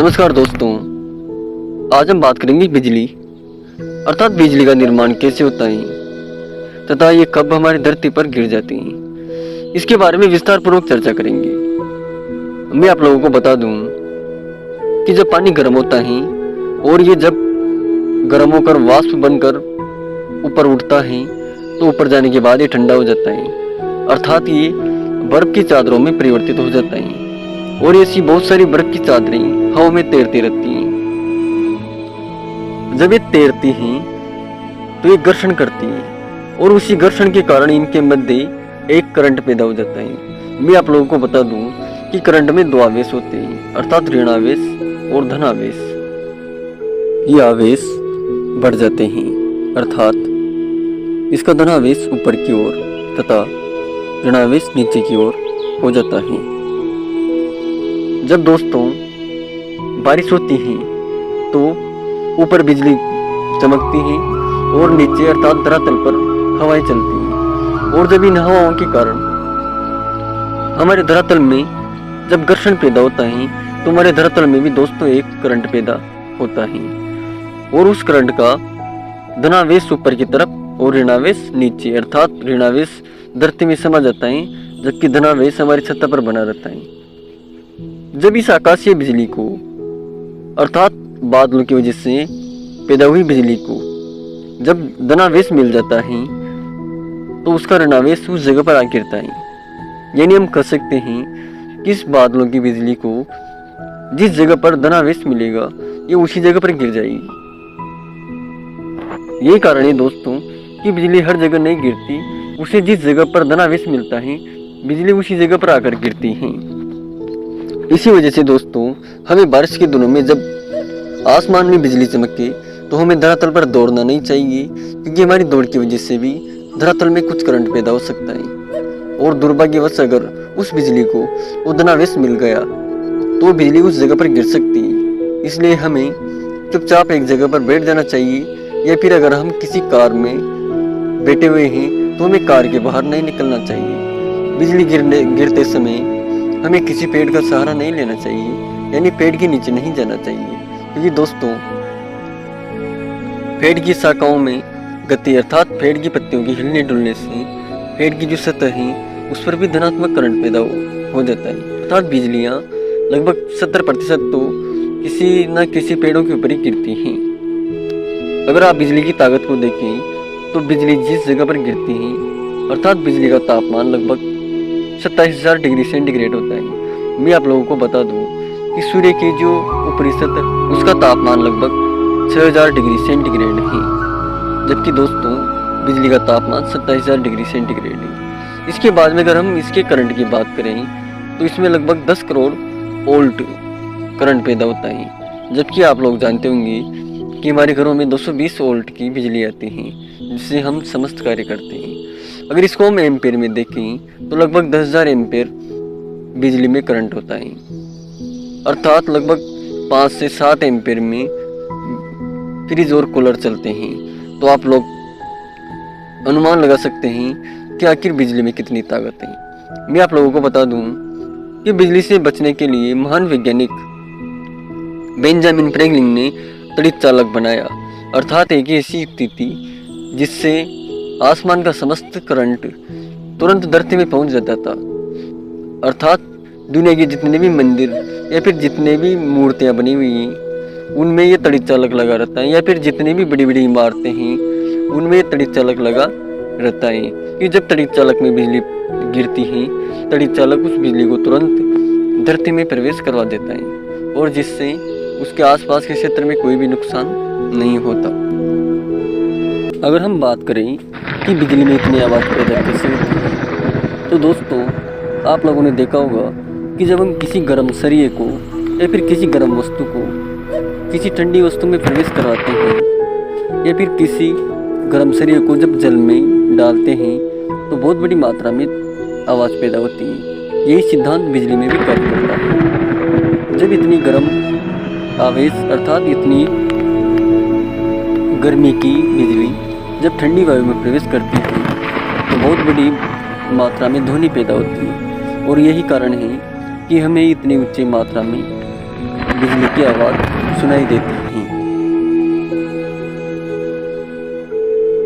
नमस्कार दोस्तों, आज हम बात करेंगे बिजली अर्थात बिजली का निर्माण कैसे होता है तथा ये कब हमारी धरती पर गिर जाती है। इसके बारे में विस्तार पूर्वक चर्चा करेंगे। मैं आप लोगों को बता दूं कि जब पानी गर्म होता है और ये जब गर्म होकर वाष्प बनकर ऊपर उठता है तो ऊपर जाने के बाद ये ठंडा हो जाता है अर्थात ये बर्फ की चादरों में परिवर्तित हो जाता है और ऐसी बहुत सारी बर्फ की चादरें हवा में तैरती रहती हैं। जब ये तैरती हैं तो ये घर्षण करती हैं और उसी घर्षण के कारण इनके मध्य एक करंट पैदा हो जाता है। मैं आप लोगों को बता दूं कि करंट में दो आवेश होते हैं अर्थात ऋणावेश और धनावेश। ये आवेश बढ़ जाते हैं अर्थात इसका धनावेश ऊपर की ओर तथा ऋणावेश नीचे की ओर हो जाता है। जब दोस्तों बारिश होती है तो ऊपर बिजली चमकती है और नीचे अर्थात धरातल पर हवाएं चलती हैं और जब इन हवाओं के कारण हमारे धरातल में जब घर्षण पैदा होता है तो हमारे धरातल में भी दोस्तों एक करंट पैदा होता है और उस करंट का धनावेश ऊपर की तरफ और ऋणावेश नीचे अर्थात ऋणावेश धरती में समा जाता है जबकि धनावेश हमारी सतह पर बना रहता है। जब इस आकाशीय बिजली को अर्थात बादलों की वजह से पैदा हुई बिजली को जब धनावेश मिल जाता है तो उसका ऋणावेश उस जगह पर आ गिरता है। यानी हम कह सकते हैं कि इस बादलों की बिजली को जिस जगह पर धनावेश मिलेगा ये उसी जगह पर गिर जाएगी। यही कारण है दोस्तों कि बिजली हर जगह नहीं गिरती, उसे जिस जगह पर धनावेश मिलता है बिजली उसी जगह पर आकर गिरती है। इसी वजह से दोस्तों हमें बारिश के दिनों में जब आसमान में बिजली चमके तो हमें धरातल पर दौड़ना नहीं चाहिए क्योंकि हमारी दौड़ की वजह से भी धरातल में कुछ करंट पैदा हो सकता है और दुर्भाग्यवश अगर उस बिजली को वो धनावेश मिल गया तो बिजली उस जगह पर गिर सकती है। इसलिए हमें चुपचाप एक जगह पर बैठ जाना चाहिए या फिर अगर हम किसी कार में बैठे हुए हैं तो हमें कार के बाहर नहीं निकलना चाहिए। बिजली गिरते समय हमें किसी पेड़ का सहारा नहीं लेना चाहिए यानी पेड़ के नीचे नहीं जाना चाहिए क्योंकि दोस्तों पेड़ की शाखाओं में गति अर्थात पेड़ की पत्तियों के हिलने डुलने से पेड़ की जो सतह है उस पर भी धनात्मक करंट पैदा हो जाता है अर्थात बिजलियाँ लगभग 70% तो किसी न किसी पेड़ों के ऊपर ही गिरती हैं। अगर आप बिजली की ताकत को देखें तो बिजली जिस जगह पर गिरती है अर्थात बिजली का तापमान लगभग 27,000 डिग्री सेंटीग्रेड होता है। मैं आप लोगों को बता दूं कि सूर्य की जो ऊपरी सतह उसका तापमान लगभग 6,000 डिग्री सेंटीग्रेड है जबकि दोस्तों बिजली का तापमान 27,000 डिग्री सेंटीग्रेड है। इसके बाद में अगर हम इसके करंट की बात करें तो इसमें लगभग 10 करोड़ वोल्ट करंट पैदा होता है जबकि आप लोग जानते होंगे कि हमारे घरों में 220 वोल्ट की बिजली आती है जिससे हम समस्त कार्य करते हैं। अगर इसको हम एम्पेयर में देखें तो लगभग 10,000 एम्पेयर बिजली में करंट होता है अर्थात लगभग 5 से 7 एम्पेयर में फ्रिज और कूलर चलते हैं। तो आप लोग अनुमान लगा सकते हैं कि आखिर बिजली में कितनी ताकत है। मैं आप लोगों को बता दूं कि बिजली से बचने के लिए महान वैज्ञानिक बेंजामिन फ्रैंकलिन ने तड़ित चालक बनाया अर्थात एक ऐसी युक्ति थी जिससे आसमान का समस्त करंट तुरंत धरती में पहुंच जाता था अर्थात दुनिया के जितने भी मंदिर या फिर जितने भी मूर्तियां बनी हुई हैं उनमें ये तड़ित चालक लगा रहता है या फिर जितनी भी बड़ी बड़ी इमारतें हैं उनमें ये तड़ित चालक लगा रहता है कि जब तड़ित चालक में बिजली गिरती है तड़ित चालक उस बिजली को तुरंत धरती में प्रवेश करवा देता है और जिससे उसके आसपास के क्षेत्र में कोई भी नुकसान नहीं होता। अगर हम बात करें कि बिजली में इतनी आवाज़ पैदा कैसे होती है तो दोस्तों आप लोगों ने देखा होगा कि जब हम किसी गर्म सरिये को या फिर किसी गर्म वस्तु को किसी ठंडी वस्तु में प्रवेश करवाते हैं या फिर किसी गर्म सरिये को जब जल में डालते हैं तो बहुत बड़ी मात्रा में आवाज़ पैदा होती है। यही सिद्धांत बिजली में भी कार्य करता है। जब इतनी गर्म आवेश अर्थात इतनी गर्मी की बिजली जब ठंडी वायु में प्रवेश करती है तो बहुत बड़ी मात्रा में ध्वनि पैदा होती है और यही कारण है कि हमें इतनी ऊंची मात्रा में बिजली की आवाज़ सुनाई देती है।